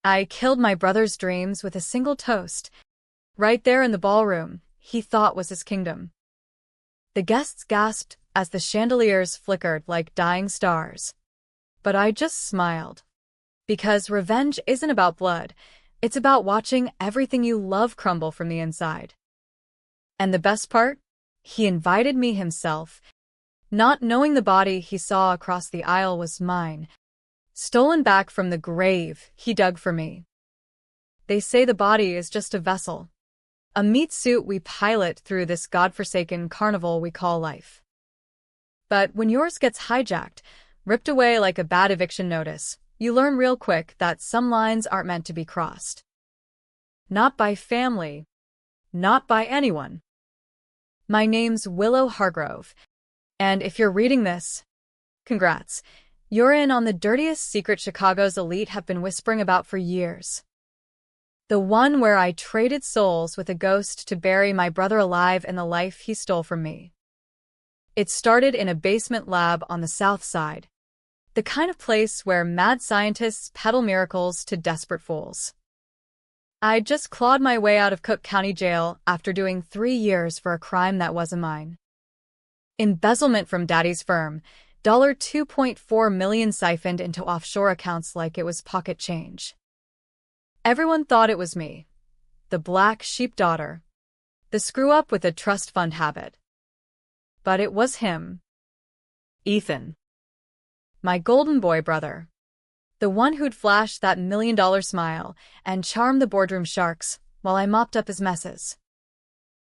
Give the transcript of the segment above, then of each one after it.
I killed my brother's dreams with a single toast, right there in the ballroom he thought was his kingdom. The guests gasped as the chandeliers flickered like dying stars. But I just smiled. Because revenge isn't about blood, it's about watching everything you love crumble from the inside. And the best part? He invited me himself, not knowing the body he saw across the aisle was mine, stolen back from the grave he dug for me. They say the body is just a vessel, a meat suit we pilot through this godforsaken carnival we call life. But when yours gets hijacked, ripped away like a bad eviction notice, you learn real quick that some lines aren't meant to be crossed. Not by family, not by anyone. My name's Willow Hargrove, and if you're reading this, congrats. You're in on the dirtiest secret Chicago's elite have been whispering about for years. The one where I traded souls with a ghost to bury my brother alive in the life he stole from me. It started in a basement lab on the South Side, the kind of place where mad scientists peddle miracles to desperate fools. I'd just clawed my way out of Cook County Jail after doing 3 years for a crime that wasn't mine. Embezzlement from Daddy's firm, $2.4 million siphoned into offshore accounts like it was pocket change. Everyone thought it was me, the black sheep daughter, the screw-up with a trust fund habit. But it was him. Ethan. My golden boy brother. The one who'd flash that $1 million smile and charm the boardroom sharks while I mopped up his messes.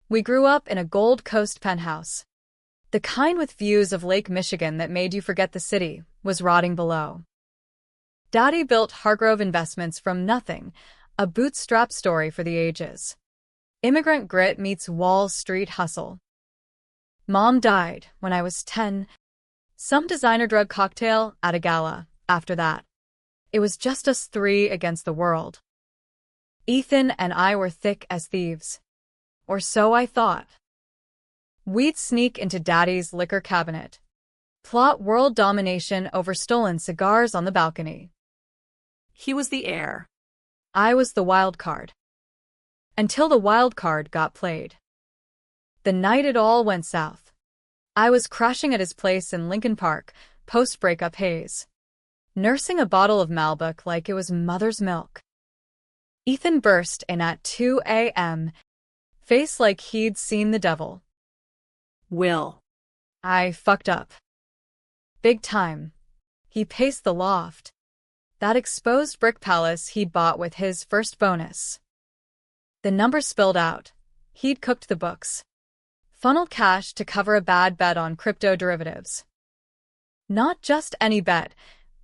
We grew up in a Gold Coast penthouse. The kind with views of Lake Michigan that made you forget the city was rotting below. Daddy built Hargrove Investments from nothing, a bootstrap story for the ages. Immigrant grit meets Wall Street hustle. Mom died when I was 10. Some designer drug cocktail at a gala. After that, it was just us 3 against the world. Ethan and I were thick as thieves. Or so I thought. We'd sneak into Daddy's liquor cabinet, plot world domination over stolen cigars on the balcony. He was the heir. I was the wild card. Until the wild card got played. The night it all went south, I was crashing at his place in Lincoln Park, post-breakup haze, nursing a bottle of Malbec like it was mother's milk. Ethan burst in at 2 a.m., face like he'd seen the devil. Will. I fucked up. Big time. He paced the loft. That exposed brick palace he'd bought with his first bonus. The numbers spilled out. He'd cooked the books. Funneled cash to cover a bad bet on crypto derivatives. Not just any bet,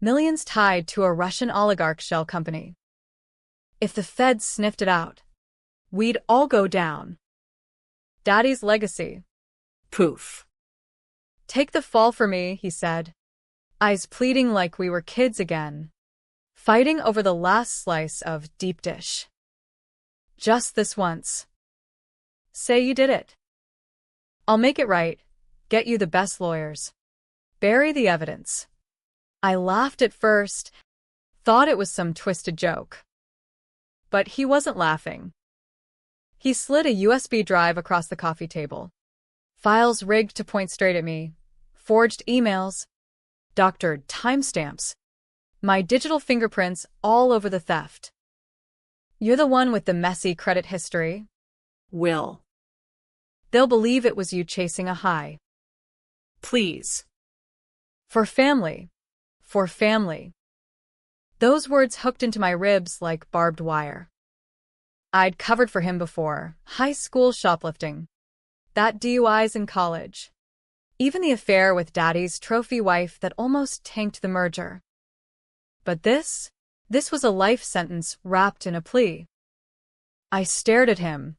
millions tied to a Russian oligarch shell company. If the feds sniffed it out, we'd all go down. Daddy's legacy. Poof. Take the fall for me, he said, eyes pleading like we were kids again, fighting over the last slice of deep dish. Just this once. Say you did it. I'll make it right, get you the best lawyers. Bury the evidence. I laughed at first, thought it was some twisted joke. But he wasn't laughing. He slid a USB drive across the coffee table. Files rigged to point straight at me. Forged emails. Doctored timestamps. My digital fingerprints all over the theft. You're the one with the messy credit history. Will. They'll believe it was you chasing a high. Please. For family. For family. Those words hooked into my ribs like barbed wire. I'd covered for him before, high school shoplifting. That DUIs in college. Even the affair with Daddy's trophy wife that almost tanked the merger. But this was a life sentence wrapped in a plea. I stared at him.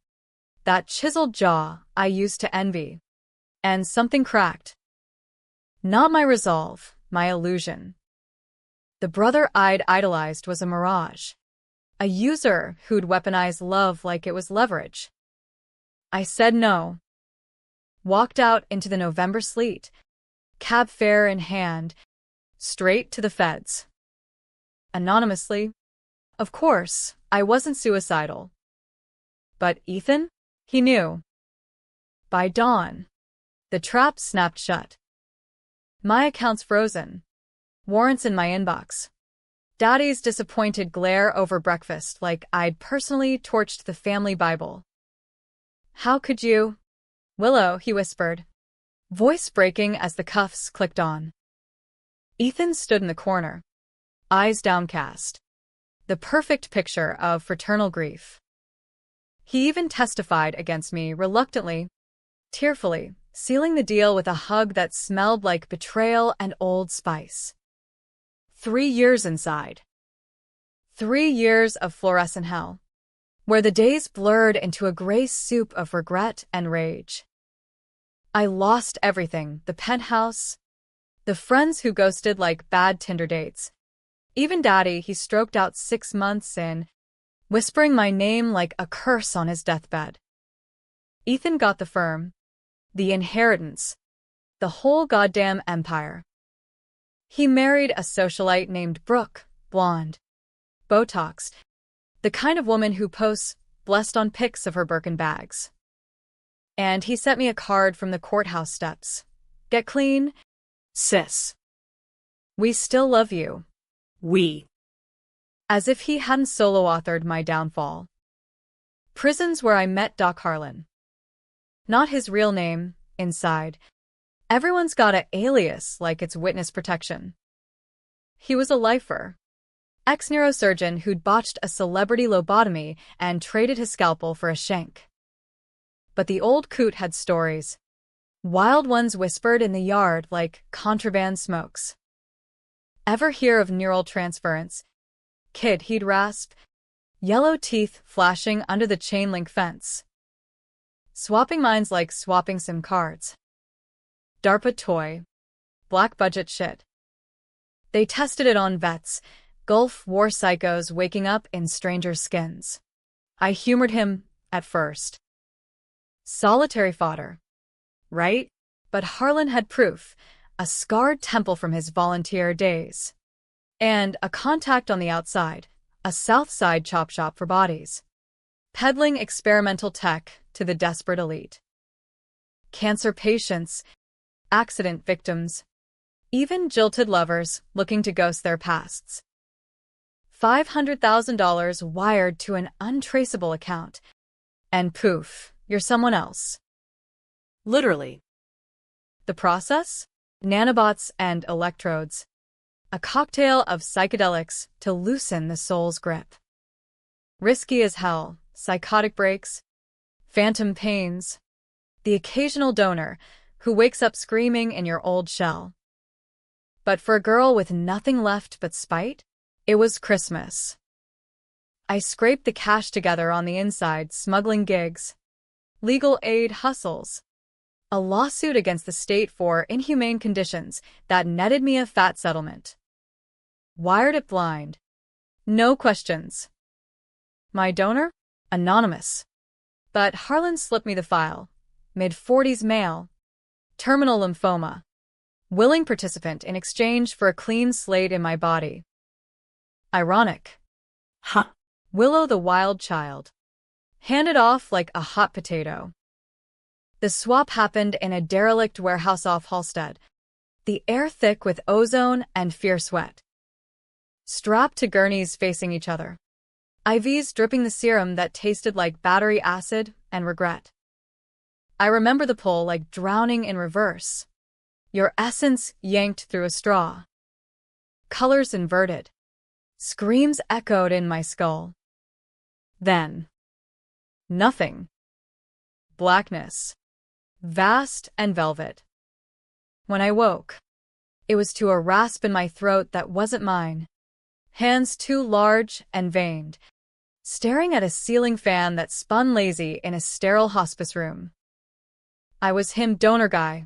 That chiseled jaw I used to envy. And something cracked. Not my resolve, my illusion. The brother I'd idolized was a mirage. A user who'd weaponize love like it was leverage. I said no. Walked out into the November sleet, cab fare in hand, straight to the feds. Anonymously, Of course, I wasn't suicidal. But Ethan? He knew. By dawn, the trap snapped shut. My account's frozen. Warrants in my inbox. Daddy's disappointed glare over breakfast like I'd personally torched the family Bible. How could you? Willow, he whispered, voice breaking as the cuffs clicked on. Ethan stood in the corner, eyes downcast. The perfect picture of fraternal grief. He even testified against me reluctantly, tearfully, sealing the deal with a hug that smelled like betrayal and Old Spice. 3 years inside. 3 years of fluorescent hell, where the days blurred into a gray soup of regret and rage. I lost everything, the penthouse, the friends who ghosted like bad Tinder dates. Even Daddy he stroked out 6 months in, whispering my name like a curse on his deathbed. Ethan got the firm, the inheritance, the whole goddamn empire. He married a socialite named Brooke, blonde, Botoxed, the kind of woman who posts blessed on pics of her Birkin bags. And he sent me a card from the courthouse steps. Get clean, sis. We still love you. We. As if he hadn't solo-authored my downfall. Prisons where I met Doc Harlan. Not his real name, inside. Everyone's got a alias like it's witness protection. He was a lifer. Ex-neurosurgeon who'd botched a celebrity lobotomy and traded his scalpel for a shank. But the old coot had stories. Wild ones whispered in the yard like contraband smokes. Ever hear of neural transference? Kid, he'd rasp, yellow teeth flashing under the chain-link fence. Swapping minds like swapping SIM cards. DARPA toy. Black budget shit. They tested it on vets, Gulf War psychos waking up in strangers' skins. I humored him, at first. Solitary fodder. Right? But Harlan had proof, a scarred temple from his volunteer days. And a contact on the outside, a South Side chop shop for bodies. Peddling experimental tech to the desperate elite. Cancer patients, accident victims, even jilted lovers looking to ghost their pasts. $500,000 wired to an untraceable account. And poof, you're someone else. Literally. The process? Nanobots and electrodes. A cocktail of psychedelics to loosen the soul's grip. Risky as hell, psychotic breaks, phantom pains, the occasional donor who wakes up screaming in your old shell. But for a girl with nothing left but spite, it was Christmas. I scraped the cash together on the inside, smuggling gigs, legal aid hustles, a lawsuit against the state for inhumane conditions that netted me a fat settlement. Wired it blind. No questions. My donor? Anonymous. But Harlan slipped me the file. Mid-40s male. Terminal lymphoma. Willing participant in exchange for a clean slate in my body. Ironic. Huh. Willow the wild child. Handed off like a hot potato. The swap happened in a derelict warehouse off Halstead. The air thick with ozone and fierce sweat. Strapped to gurneys facing each other. IVs dripping the serum that tasted like battery acid and regret. I remember the pull like drowning in reverse. Your essence yanked through a straw. Colors inverted. Screams echoed in my skull. Then. Nothing. Blackness. Vast and velvet. When I woke, it was to a rasp in my throat that wasn't mine. Hands too large and veined, staring at a ceiling fan that spun lazy in a sterile hospice room. I was him donor guy.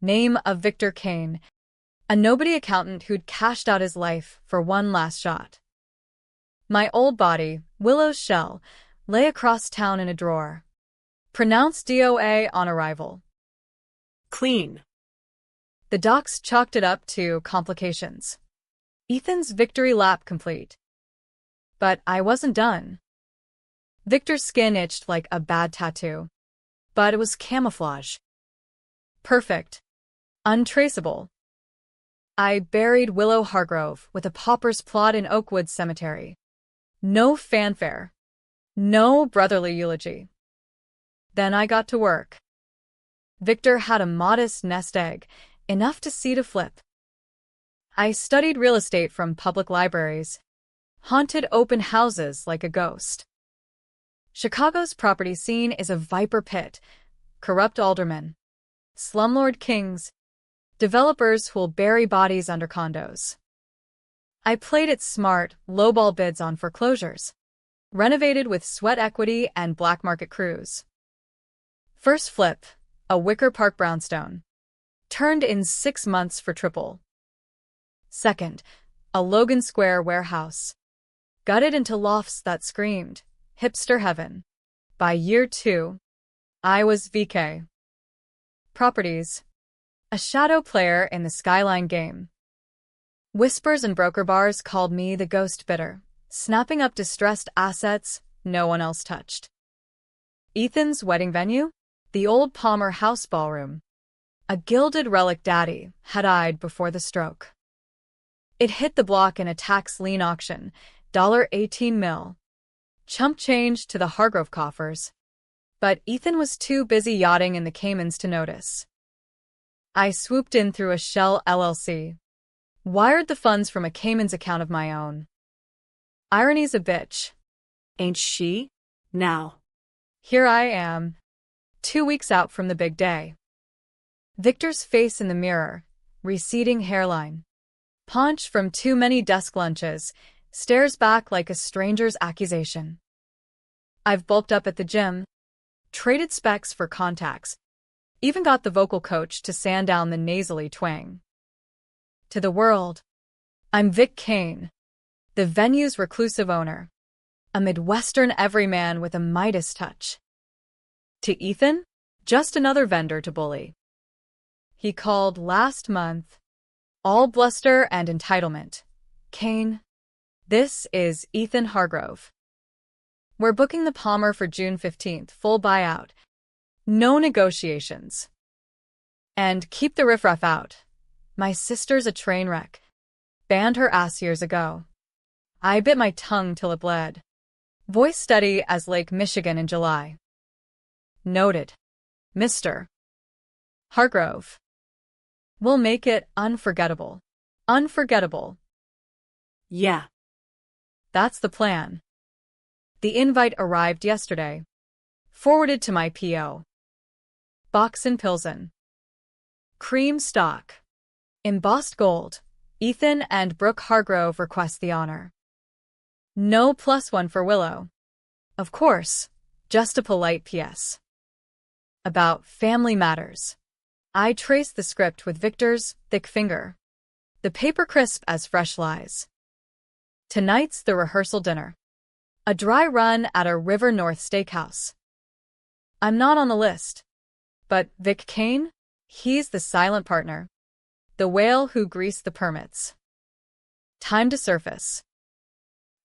Name of Victor Kane, a nobody accountant who'd cashed out his life for one last shot. My old body, Willow's shell, lay across town in a drawer. Pronounced DOA on arrival. Clean. The docs chalked it up to complications. Ethan's victory lap complete. But I wasn't done. Victor's skin itched like a bad tattoo. But it was camouflage. Perfect. Untraceable. I buried Willow Hargrove with a pauper's plot in Oakwood Cemetery. No fanfare. No brotherly eulogy. Then I got to work. Victor had a modest nest egg, enough to seed a flip. I studied real estate from public libraries, haunted open houses like a ghost. Chicago's property scene is a viper pit, corrupt aldermen, slumlord kings, developers who'll bury bodies under condos. I played it smart, lowball bids on foreclosures, renovated with sweat equity and black market crews. First flip, a Wicker Park brownstone, turned in 6 months for triple. Second, a Logan Square warehouse, gutted into lofts that screamed, hipster heaven. By year 2, I was VK. Properties, a shadow player in the Skyline game. Whispers and broker bars called me the ghost bidder, snapping up distressed assets no one else touched. Ethan's wedding venue? The old Palmer House ballroom. A gilded relic Daddy had eyed before the stroke. It hit the block in a tax lien auction, $18 million. Chump change to the Hargrove coffers. But Ethan was too busy yachting in the Caymans to notice. I swooped in through a shell LLC. Wired the funds from a Cayman's account of my own. Irony's a bitch. Ain't she? Now. Here I am, 2 weeks out from the big day. Victor's face in the mirror, receding hairline. Paunch from too many desk lunches, stares back like a stranger's accusation. I've bulked up at the gym, traded specs for contacts, even got the vocal coach to sand down the nasally twang. To the world, I'm Vic Kane, the venue's reclusive owner, a Midwestern everyman with a Midas touch. To Ethan, just another vendor to bully. He called last month, all bluster and entitlement. Kane, this is Ethan Hargrove. We're booking the Palmer for June 15th, full buyout. No negotiations. And keep the riffraff out. My sister's a train wreck. Banned her ass years ago. I bit my tongue till it bled. Voice steady as Lake Michigan in July. Noted. Mr. Hargrove. We'll make it unforgettable. Unforgettable. Yeah. That's the plan. The invite arrived yesterday. Forwarded to my P.O. Box and Pilsen. Cream stock. Embossed gold. Ethan and Brooke Hargrove request the honor. No +1 for Willow. Of course, just a polite P.S. About family matters. I traced the script with Victor's thick finger. The paper crisp as fresh lies. Tonight's the rehearsal dinner. A dry run at a River North steakhouse. I'm not on the list. But Vic Kane? He's the silent partner. The whale who greased the permits. Time to surface.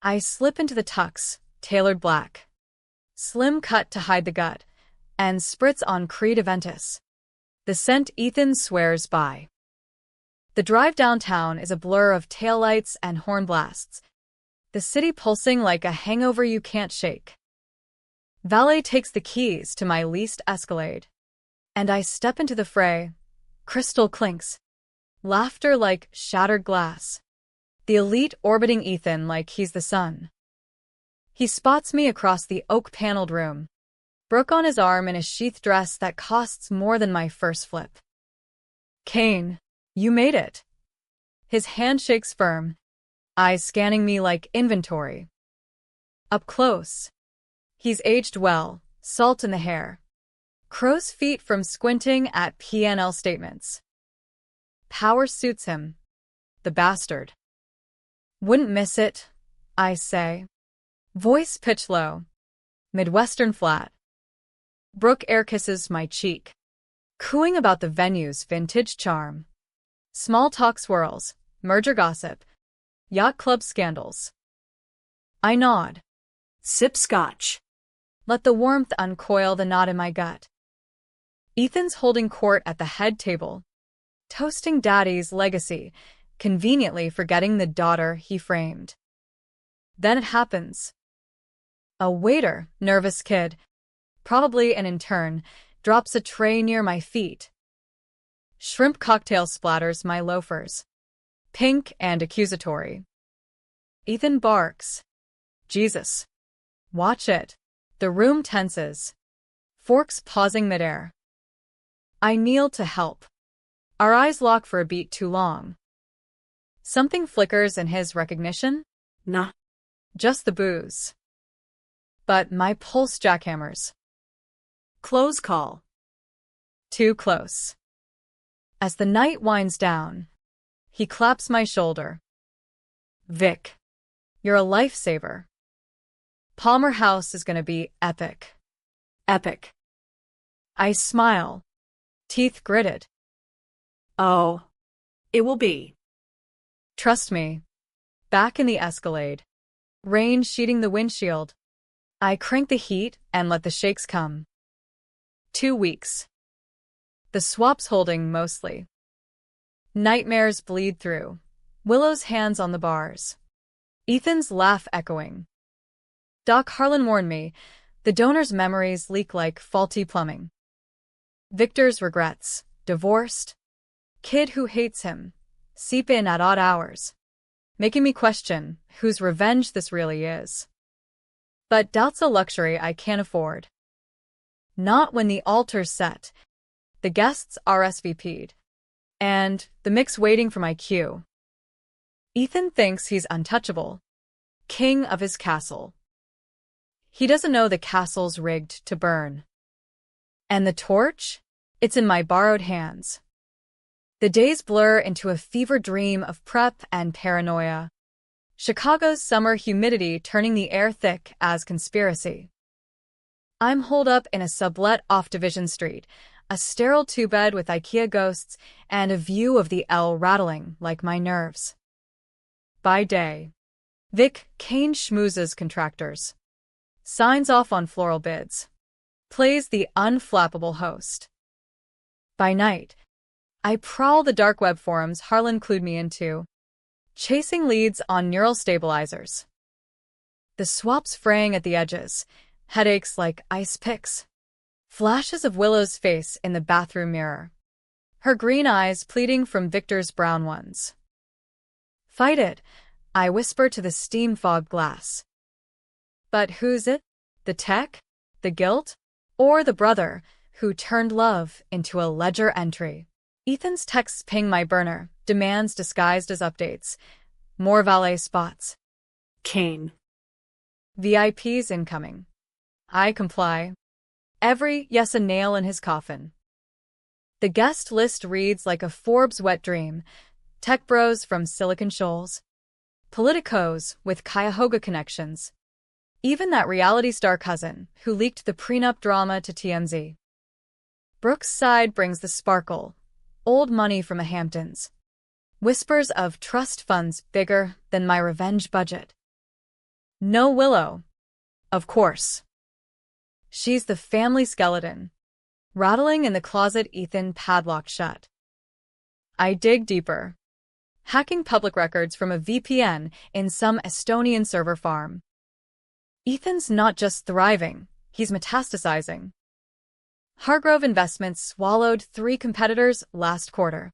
I slip into the tux, tailored black. Slim cut to hide the gut, and spritz on Creed Aventus. The scent Ethan swears by. The drive downtown is a blur of taillights and horn blasts. The city pulsing like a hangover you can't shake. Valet takes the keys to my leased Escalade. And I step into the fray. Crystal clinks. Laughter like shattered glass. The elite orbiting Ethan like he's the sun. He spots me across the oak-paneled room. Brooke on his arm in a sheath dress that costs more than my first flip. Kane, you made it. His hand shakes firm, eyes scanning me like inventory. Up close. He's aged well, salt in the hair. Crow's feet from squinting at P&L statements. Power suits him. The bastard. Wouldn't miss it, I say. Voice pitch low. Midwestern flat. Brooke air kisses my cheek. Cooing about the venue's vintage charm. Small talk swirls, merger gossip, yacht club scandals. I nod. Sip scotch. Let the warmth uncoil the knot in my gut. Ethan's holding court at the head table, toasting Daddy's legacy, conveniently forgetting the daughter he framed. Then it happens. A waiter, nervous kid, probably an intern, drops a tray near my feet. Shrimp cocktail splatters my loafers, pink and accusatory. Ethan barks. Jesus. Watch it. The room tenses. Forks pausing midair. I kneel to help. Our eyes lock for a beat too long. Something flickers in his recognition. Nah. Just the booze. But my pulse jackhammers. Close call. Too close. As the night winds down, he claps my shoulder. Vic, you're a lifesaver. Palmer House is gonna be epic. Epic. I smile, teeth gritted. Oh, it will be. Trust me. Back in the Escalade, rain sheeting the windshield, I crank the heat and let the shakes come. 2 weeks. The swap's holding mostly. Nightmares bleed through. Willow's hands on the bars. Ethan's laugh echoing. Doc Harlan warned me, the donor's memories leak like faulty plumbing. Victor's regrets, divorced, kid who hates him, seep in at odd hours, making me question whose revenge this really is. But doubt's a luxury I can't afford. Not when the altar's set, the guests RSVP'd, and the mix waiting for my cue. Ethan thinks he's untouchable, king of his castle. He doesn't know the castle's rigged to burn. And the torch? It's in my borrowed hands. The days blur into a fever dream of prep and paranoia. Chicago's summer humidity turning the air thick as conspiracy. I'm holed up in a sublet off Division Street, a sterile two-bed with IKEA ghosts and a view of the L rattling like my nerves. By day, Vic Kane schmoozes contractors, signs off on floral bids, plays the unflappable host. By night, I prowl the dark web forums Harlan clued me into, chasing leads on neural stabilizers. The swap's fraying at the edges, headaches like ice picks. Flashes of Willow's face in the bathroom mirror, her green eyes pleading from Victor's brown ones. Fight it, I whisper to the steam-fogged glass. But who's it? The tech? The guilt? Or the brother who turned love into a ledger entry? Ethan's texts ping my burner, demands disguised as updates. More valet spots. Kane. VIPs incoming. I comply. Every yes a nail in his coffin. The guest list reads like a Forbes wet dream. Tech bros from Silicon Shoals. Politicos with Cuyahoga connections. Even that reality star cousin who leaked the prenup drama to TMZ. Brooke's side brings the sparkle. Old money from the Hamptons. Whispers of trust funds bigger than my revenge budget. No Willow. Of course. She's the family skeleton, rattling in the closet Ethan padlocked shut. I dig deeper, hacking public records from a VPN in some Estonian server farm. Ethan's not just thriving, he's metastasizing. Hargrove Investments swallowed 3 competitors last quarter.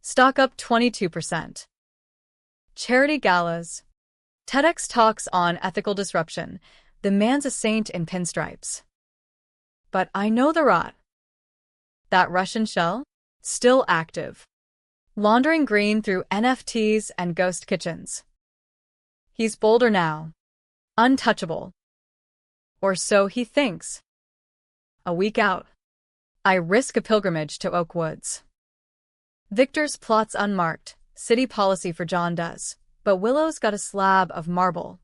Stock up 22%. Charity galas. TEDx talks on ethical disruption. The man's a saint in pinstripes. But I know the rot. That Russian shell? Still active. Laundering green through NFTs and ghost kitchens. He's bolder now. Untouchable. Or so he thinks. A week out, I risk a pilgrimage to Oak Woods. Victor's plot's unmarked, city policy for John does, but Willow's got a slab of marble.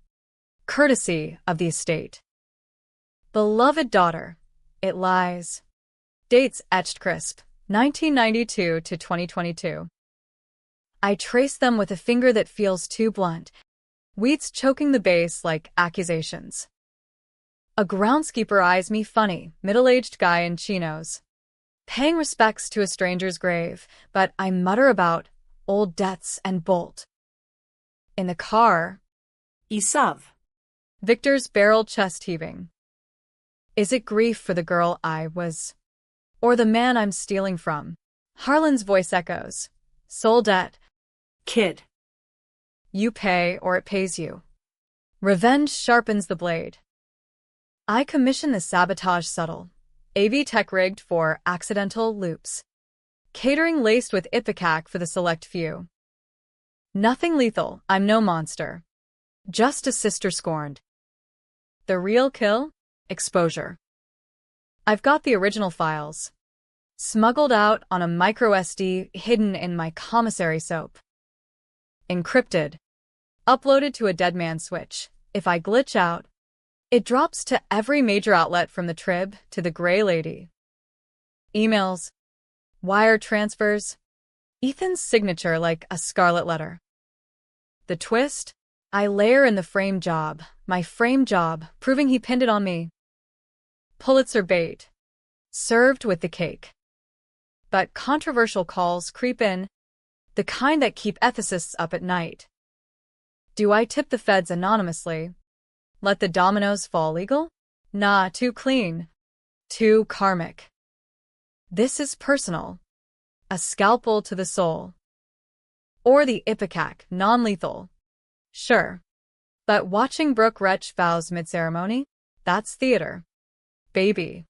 Courtesy of the estate. Beloved daughter, it lies. Dates etched crisp, 1992 to 2022. I trace them with a finger that feels too blunt. Weeds choking the base like accusations. A groundskeeper eyes me funny, middle-aged guy in chinos. Paying respects to a stranger's grave, but I mutter about old debts and bolt. In the car, Isav. Victor's barrel chest heaving. Is it grief for the girl I was? Or the man I'm stealing from? Harlan's voice echoes. Soul debt. Kid. You pay or it pays you. Revenge sharpens the blade. I commission the sabotage subtle. AV tech rigged for accidental loops. Catering laced with ipecac for the select few. Nothing lethal, I'm no monster. Just a sister scorned. The real kill? Exposure. I've got the original files. Smuggled out on a micro SD hidden in my commissary soap. Encrypted. Uploaded to a dead man switch. If I glitch out, it drops to every major outlet from the Trib to the Grey Lady. Emails. Wire transfers. Ethan's signature like a scarlet letter. The twist? I layer in the frame job, my frame job, proving he pinned it on me. Pulitzer bait. Served with the cake. But controversial calls creep in, the kind that keep ethicists up at night. Do I tip the feds anonymously? Let the dominoes fall legal? Nah, too clean. Too karmic. This is personal. A scalpel to the soul. Or the ipecac, non-lethal. Sure. But watching Brooke retch vows mid-ceremony? That's theater. Baby.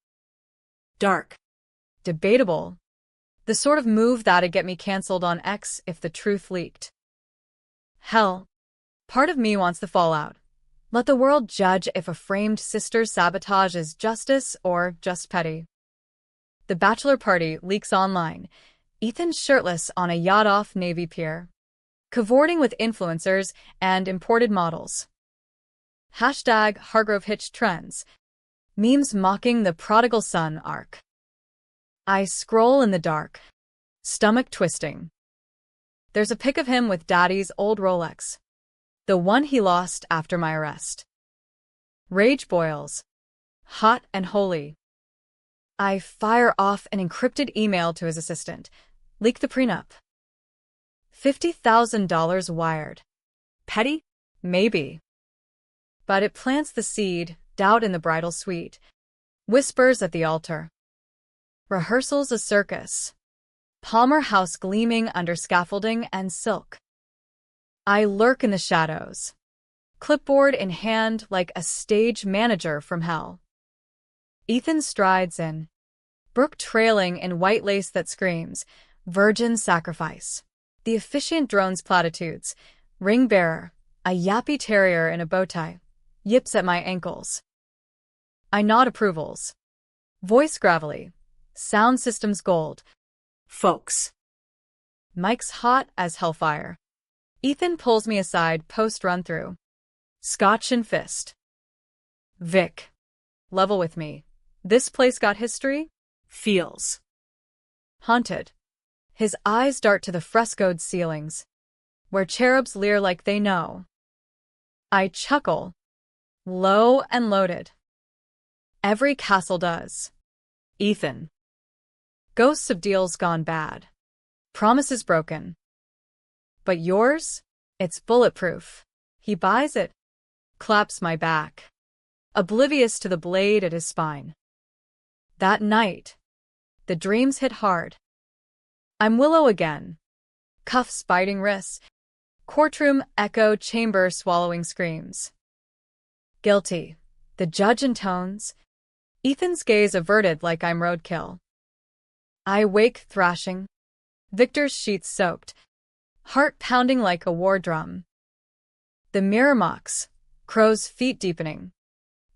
Dark. Debatable. The sort of move that'd get me cancelled on X if the truth leaked. Hell. Part of me wants the fallout. Let the world judge if a framed sister's sabotage is justice or just petty. The bachelor party leaks online. Ethan shirtless on a yacht off Navy pier. Cavorting with influencers and imported models. Hashtag Hargrove Hitch trends. Memes mocking the prodigal son arc. I scroll in the dark. Stomach twisting. There's a pic of him with daddy's old Rolex. The one he lost after my arrest. Rage boils. Hot and holy. I fire off an encrypted email to his assistant. Leak the prenup. $50,000 wired. Petty? Maybe. But it plants the seed, doubt in the bridal suite. Whispers at the altar. Rehearsals a circus. Palmer House gleaming under scaffolding and silk. I lurk in the shadows. Clipboard in hand like a stage manager from hell. Ethan strides in. Brooke trailing in white lace that screams, virgin sacrifice. The officiant drones platitudes. Ring bearer, a yappy terrier in a bow tie, yips at my ankles. I nod approvals. Voice gravelly. Sound systems gold. Folks. Mic's hot as hellfire. Ethan pulls me aside post-run-through. Scotch and fist. Vic. Level with me. This place got history? Feels. Haunted. His eyes dart to the frescoed ceilings, where cherubs leer like they know. I chuckle. Low and loaded. Every castle does. Ethan. Ghosts of deals gone bad. Promises broken. But yours? It's bulletproof. He buys it. Claps my back. Oblivious to the blade at his spine. That night, the dreams hit hard. I'm Willow again. Cuffs biting wrists. Courtroom echo chamber swallowing screams. Guilty. The judge intones. Ethan's gaze averted like I'm roadkill. I wake thrashing. Victor's sheets soaked. Heart pounding like a war drum. The mirror mocks. Crow's feet deepening.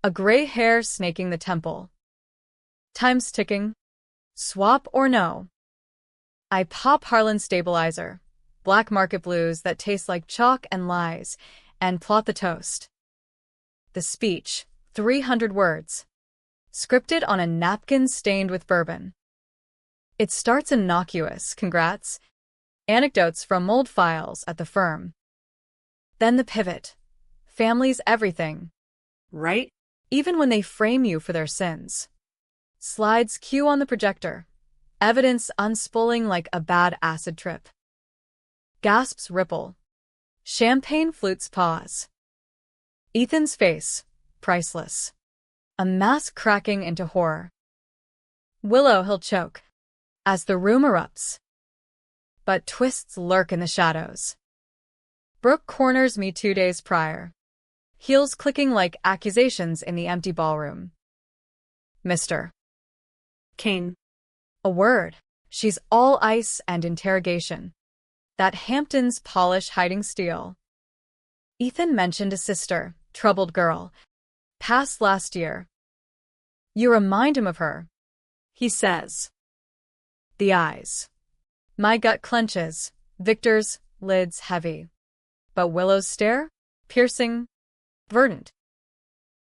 A gray hair snaking the temple. Time's ticking. Swap or no? I pop Harlan stabilizer. Black market blues that taste like chalk and lies, and plot the toast. The speech, 300 words. Scripted on a napkin stained with bourbon. It starts innocuous, congrats. Anecdotes from old files at the firm. Then the pivot. Family's everything, Right? even when they frame you for their sins. Slides cue on the projector. Evidence unspooling like a bad acid trip. Gasps ripple. Champagne flutes pause. Ethan's face, priceless. A mask cracking into horror. Willow he'll choke as the room erupts. But twists lurk in the shadows. Brooke corners me 2 days prior. Heels clicking like accusations in the empty ballroom. Mr. Kane. A word. She's all ice and interrogation. That Hampton's polish hiding steel. Ethan mentioned a sister, troubled girl. Passed last year. You remind him of her, He says. the eyes. My gut clenches, Victor's, lids heavy. But Willow's stare? Piercing, verdant.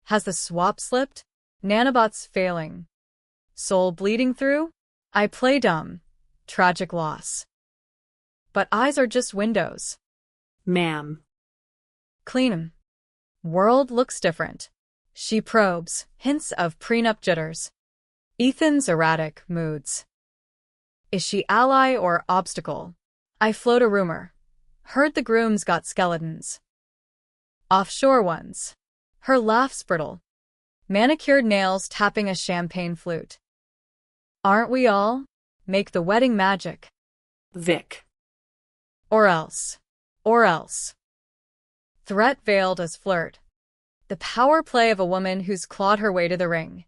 Has the swap slipped? Nanobots failing. Soul bleeding through? I play dumb. Tragic loss. But eyes are just windows. Ma'am. Clean 'em. World looks different. She probes, hints of prenup jitters. Ethan's erratic moods. Is she ally or obstacle? I float a rumor. Heard the grooms got skeletons. Offshore ones. Her laugh's brittle. Manicured nails tapping a champagne flute. Aren't we all? Make the wedding magic. Vic. Or else. Or else. Threat veiled as flirt. The power play of a woman who's clawed her way to the ring.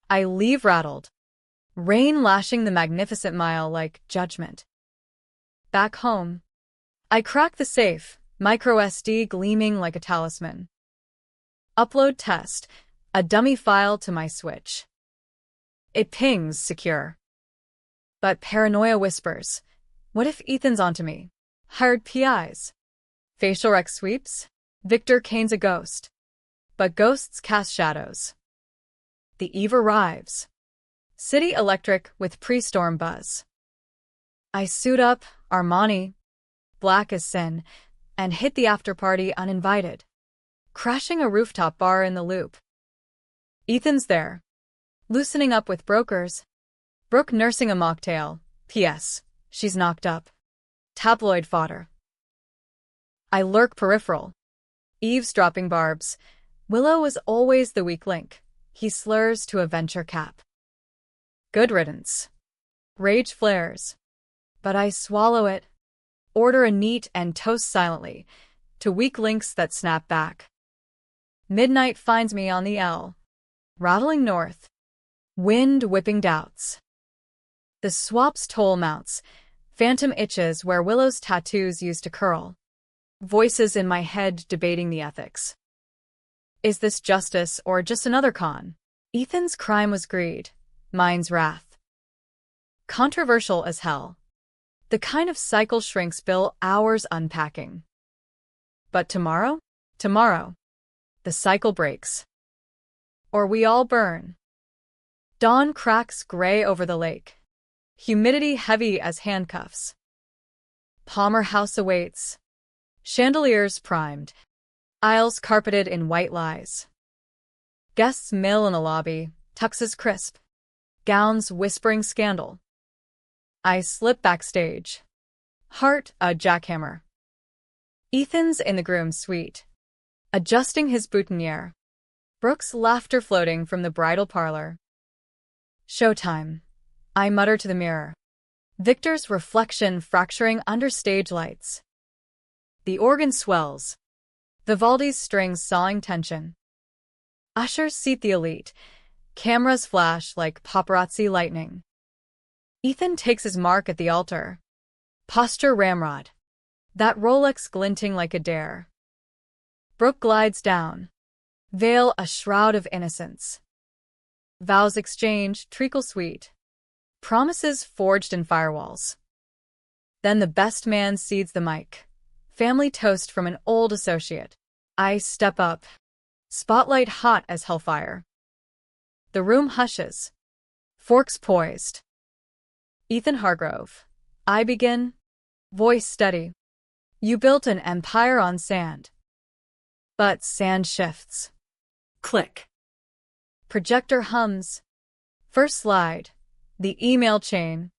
I leave rattled. Rain lashing the magnificent mile like judgment. Back home. I crack the safe, micro SD gleaming like a talisman. Upload test, a dummy file to my switch. It pings secure. But paranoia whispers. What if Ethan's onto me? Hired PIs. Facial rec sweeps? Victor Kane's a ghost. But ghosts cast shadows. The eve arrives. City electric with pre-storm buzz. I suit up, Armani, black as sin, and hit the after-party uninvited. Crashing a rooftop bar in the loop. Ethan's there. Loosening up with brokers. Brooke nursing a mocktail. P.S. She's knocked up. Tabloid fodder. I lurk peripheral. Eavesdropping barbs. Willow was always the weak link. He slurs to a venture cap. Good riddance. Rage flares. But I swallow it. Order a neat and toast silently, to weak links that snap back. Midnight finds me on the L. Rattling north. Wind whipping doubts. The swap's toll mounts. Phantom itches where Willow's tattoos used to curl. Voices in my head debating the ethics. Is this justice or just another con? Ethan's crime was greed. Mine's wrath. Controversial as hell. The kind of cycle shrinks Bill hours unpacking. But tomorrow? Tomorrow. The cycle breaks. Or we all burn. Dawn cracks gray over the lake. Humidity heavy as handcuffs. Palmer House awaits. Chandeliers primed. Aisles carpeted in white lies. Guests mill in the lobby, tuxes crisp. Gowns whispering scandal. I slip backstage. Heart a jackhammer. Ethan's in the groom's suite. Adjusting his boutonniere. Brooke's laughter floating from the bridal parlor. Showtime. I mutter to the mirror. Victor's reflection fracturing under stage lights. The organ swells. Vivaldi's strings sawing tension. Ushers seat the elite. Cameras flash like paparazzi lightning. Ethan takes his mark at the altar. Posture ramrod. That Rolex glinting like a dare. Brooke glides down. Veil a shroud of innocence. Vows exchange, treacle sweet. Promises forged in firewalls. Then the best man cedes the mic. Family toast from an old associate. I step up. Spotlight hot as hellfire. The room hushes. Forks poised. Ethan Hargrove. I begin. Voice steady. You built an empire on sand. But sand shifts. Click. Projector hums. First slide. The email chain.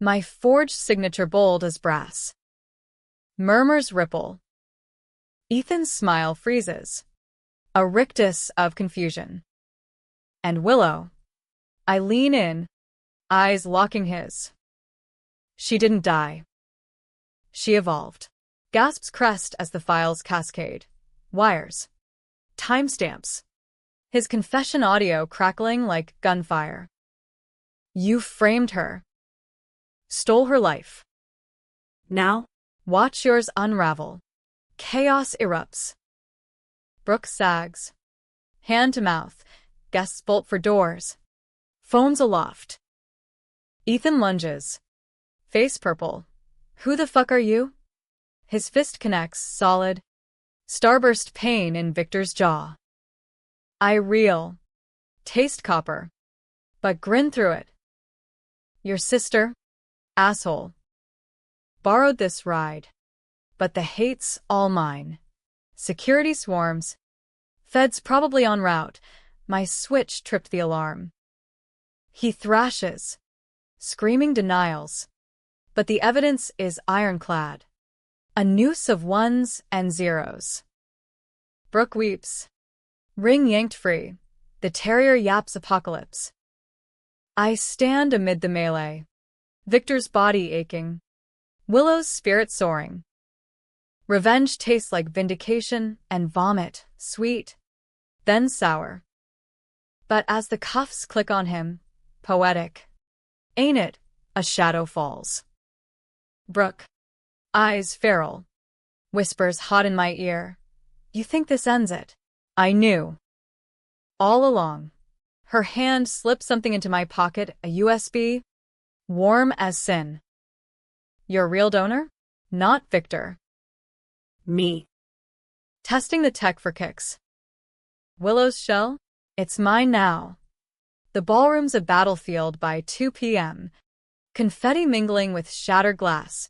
My forged signature bold as brass. Murmurs ripple. Ethan's smile freezes. A rictus of confusion. And Willow. I lean in, eyes locking his. She didn't die. She evolved. Gasps crest as the files cascade. Wires. Timestamps. His confession audio crackling like gunfire. You framed her. Stole her life. Now? Watch yours unravel. Chaos erupts. Brooke sags. Hand to mouth. Guests bolt for doors. Phones aloft. Ethan lunges. Face purple. Who the fuck are you? His fist connects, solid. Starburst pain in Victor's jaw. I reel. Taste copper. But grin through it. Your sister? Asshole. Borrowed this ride. But the hate's all mine. Security swarms. Feds probably en route. My switch tripped the alarm. He thrashes. Screaming denials. But the evidence is ironclad. A noose of ones and zeros. Brooke weeps. Ring yanked free. The terrier yaps apocalypse. I stand amid the melee. Victor's body aching. Willow's spirit soaring. Revenge tastes like vindication and vomit, sweet, then sour. But as the cuffs click on him, poetic. Ain't it? A shadow falls. Brooke. Eyes feral. Whispers hot in my ear. You think this ends it? I knew. All along. Her hand slipped something into my pocket, a USB. Warm as sin. Your real donor? Not Victor. Me. Testing the tech for kicks. Willow's shell? It's mine now. The ballroom's a battlefield by 2 p.m. Confetti mingling with shattered glass.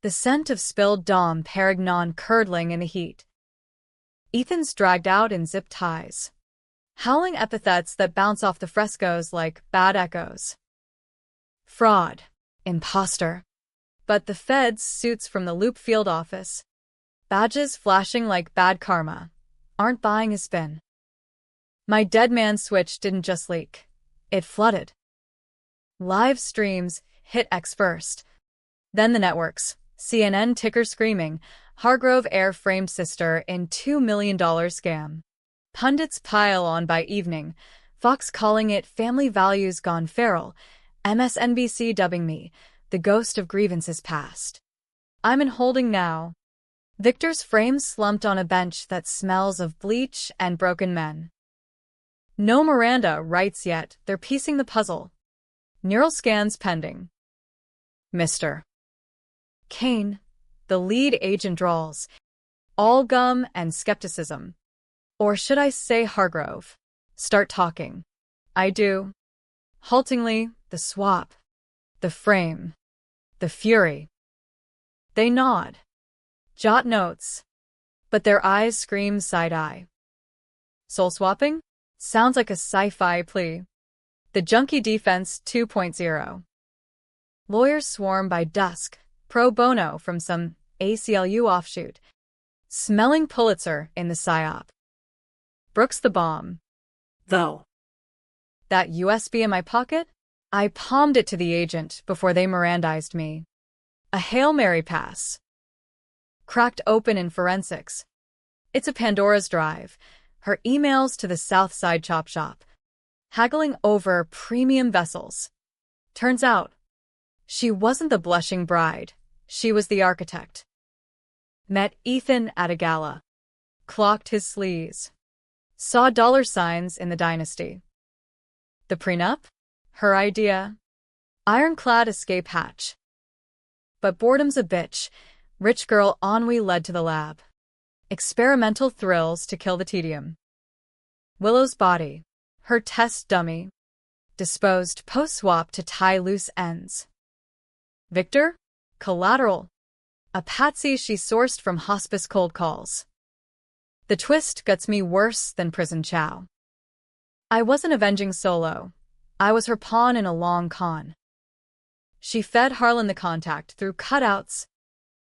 The scent of spilled Dom Perignon curdling in the heat. Ethan's dragged out in zip ties. Howling epithets that bounce off the frescoes like bad echoes. Fraud. Imposter. But the feds' suits from the Loop Field office, badges flashing like bad karma, aren't buying his spin. My dead man switch didn't just leak. It flooded. Live streams hit X first. Then the networks. CNN ticker screaming, Hargrove airframe sister in $2 million scam. Pundits pile on by evening, Fox calling it family values gone feral, MSNBC dubbing me the ghost of grievances past. I'm in holding now. Victor's frame slumped on a bench that smells of bleach and broken men. No Miranda writes yet, they're piecing the puzzle. Neural scans pending. Mr. Kane, the lead agent drawls. All gum and skepticism. Or should I say Hargrove? Start talking. I do. Haltingly, the swap. The frame. The fury. They nod. Jot notes. But their eyes scream side-eye. Soul swapping? Sounds like a sci-fi plea. The Junkie Defense 2.0. Lawyers swarm by dusk, pro bono from some ACLU offshoot. Smelling Pulitzer in the psyop. Brooks the bomb. Though. That USB in my pocket? I palmed it to the agent before they Mirandized me. A Hail Mary pass. Cracked open in forensics. It's a Pandora's drive. Her emails to the South Side Chop Shop. Haggling over premium vessels. Turns out, she wasn't the blushing bride. She was the architect. Met Ethan at a gala. Clocked his sleaze. Saw dollar signs in the dynasty. The prenup? Her idea. Ironclad escape hatch. But boredom's a bitch. Rich girl ennui led to the lab. Experimental thrills to kill the tedium. Willow's body. Her test dummy. Disposed post-swap to tie loose ends. Victor? Collateral. A patsy she sourced from hospice cold calls. The twist gets me worse than prison chow. I wasn't avenging Solo. I was her pawn in a long con. She fed Harlan the contact through cutouts.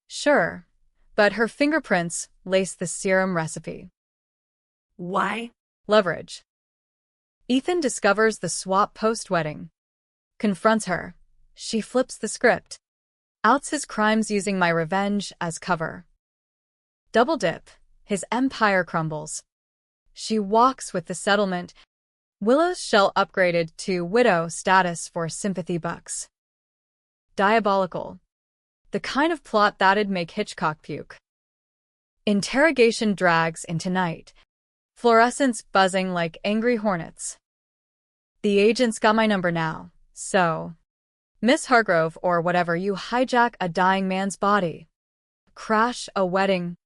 Sure, but her fingerprints laced the serum recipe. Why? Leverage. Ethan discovers the swap post-wedding. Confronts her. She flips the script. Outs his crimes using my revenge as cover. Double dip. His empire crumbles. She walks with the settlement. Willow's shell upgraded to widow status for sympathy bucks. Diabolical. The kind of plot that'd make Hitchcock puke. Interrogation drags into night. Fluorescents buzzing like angry hornets. The agent's got my number now, so... Miss Hargrove or whatever, you hijack a dying man's body. Crash a wedding.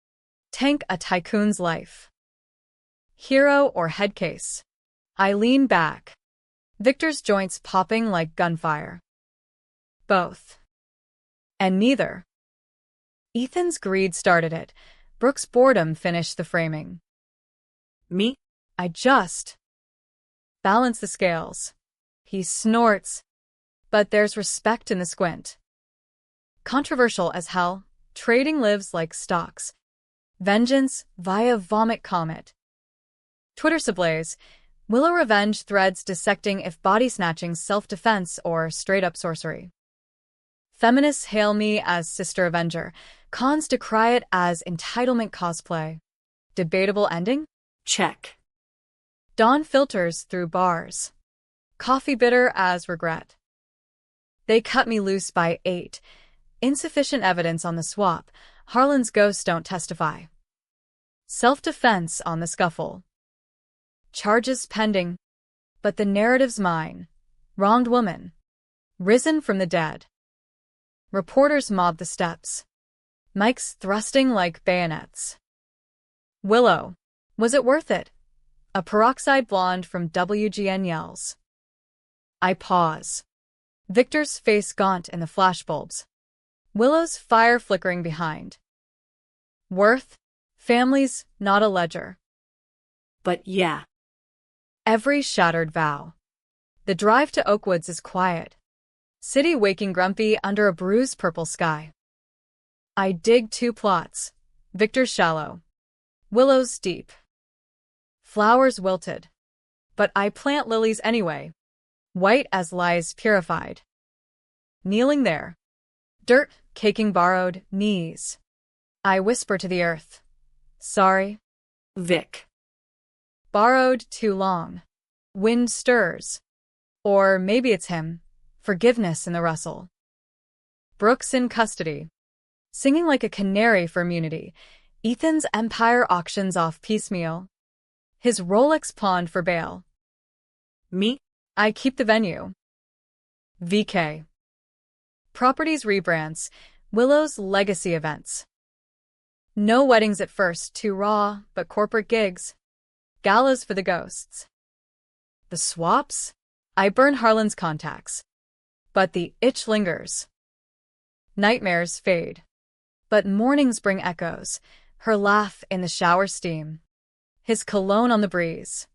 Tank a tycoon's life. Hero or headcase. I lean back. Victor's joints popping like gunfire. Both. And neither. Ethan's greed started it. Brooke's boredom finished the framing. Me? I just balance the scales. He snorts, but there's respect in the squint. Controversial as hell, trading lives like stocks. Vengeance via vomit comet. Twitter ablaze. Willow revenge threads dissecting if body snatching's self-defense or straight-up sorcery. Feminists hail me as Sister Avenger. Cons decry it as entitlement cosplay. Debatable ending? Check. Dawn filters through bars. Coffee bitter as regret. They cut me loose by 8. Insufficient evidence on the swap. Harlan's ghosts don't testify. Self-defense on the scuffle. Charges pending. But the narrative's mine. Wronged woman. Risen from the dead. Reporters mob the steps. Mics thrusting like bayonets. Willow. Was it worth it? A peroxide blonde from WGN yells. I pause. Victor's face gaunt in the flashbulbs. Willow's fire flickering behind. Worth? Families, not a ledger. But yeah. Every shattered vow. The drive to Oakwoods is quiet. City waking grumpy under a bruised purple sky. I dig 2 plots. Victor's shallow. Willow's deep. Flowers wilted. But I plant lilies anyway. White as lies purified. Kneeling there. Dirt caking borrowed knees. I whisper to the earth. Sorry. Vic. Borrowed too long. Wind stirs. Or maybe it's him. Forgiveness in the rustle. Brooke's in custody. Singing like a canary for immunity. Ethan's empire auctions off piecemeal. His Rolex pawned for bail. Me? I keep the venue. VK. Properties rebrands. Willow's legacy events. No weddings at first, too raw, but corporate gigs. Galas for the ghosts. The swaps? I burn Harlan's contacts. But the itch lingers. Nightmares fade. But mornings bring echoes. Her laugh in the shower steam. His cologne on the breeze.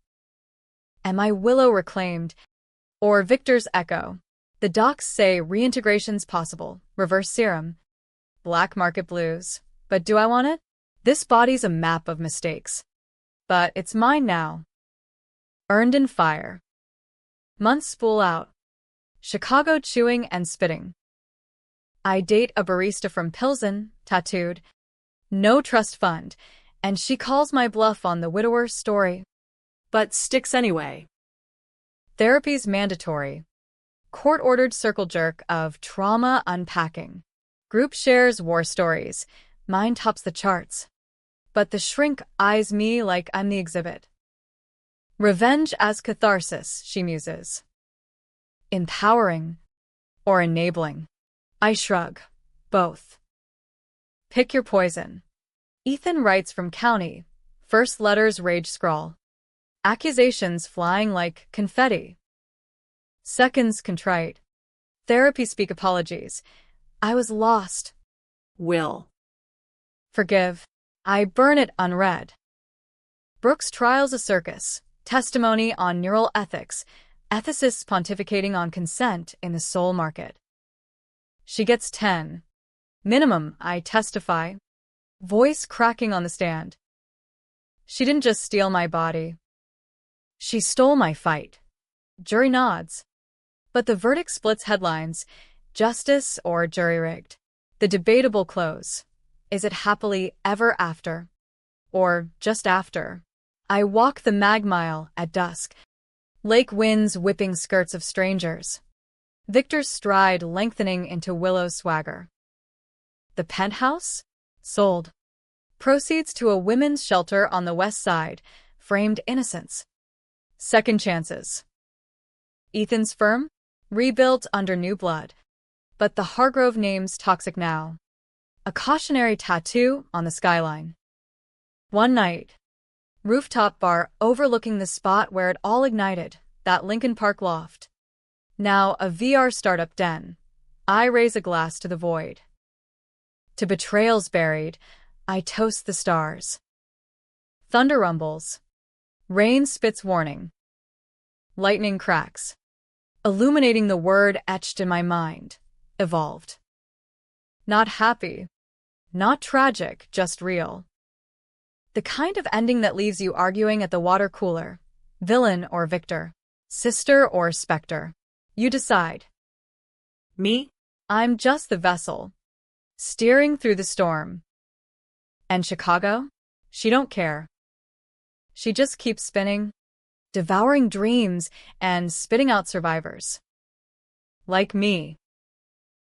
Am I Willow reclaimed? Or Victor's echo? The docs say reintegration's possible. Reverse serum. Black market blues. But do I want it? This body's a map of mistakes. But it's mine now. Earned in fire. Months spool out. Chicago chewing and spitting. I date a barista from Pilsen, tattooed. No trust fund. And she calls my bluff on the widower story. But sticks anyway. Therapy's mandatory. Court-ordered circle jerk of trauma unpacking. Group shares war stories. Mine tops the charts. But the shrink eyes me like I'm the exhibit. Revenge as catharsis, she muses. Empowering. Or enabling. I shrug. Both. Pick your poison. Ethan writes from county. First letters rage scrawl. Accusations flying like confetti. Seconds contrite. Therapy speak apologies. I was lost. Will. Forgive. I burn it unread. Brooks' trial's a circus, testimony on neural ethics, ethicists pontificating on consent in the soul market. She gets 10. Minimum, I testify. Voice cracking on the stand. She didn't just steal my body. She stole my fight. Jury nods. But the verdict splits headlines. Justice or jury-rigged? The debatable close. Is it happily ever after? Or just after? I walk the mag mile at dusk. Lake winds whipping skirts of strangers. Victor's stride lengthening into willow swagger. The penthouse? Sold. Proceeds to a women's shelter on the west side. Framed innocence. Second chances. Ethan's firm? Rebuilt under new blood. But the Hargrove name's toxic now. A cautionary tattoo on the skyline. One night. Rooftop bar overlooking the spot where it all ignited, that Lincoln Park loft. Now a VR startup den. I raise a glass to the void. To betrayals buried, I toast the stars. Thunder rumbles. Rain spits warning. Lightning cracks. Illuminating the word etched in my mind. Evolved. Not happy. Not tragic, just real. The kind of ending that leaves you arguing at the water cooler. Villain or victor. Sister or specter. You decide. Me? I'm just the vessel. Steering through the storm. And Chicago? She don't care. She just keeps spinning, devouring dreams and spitting out survivors. Like me.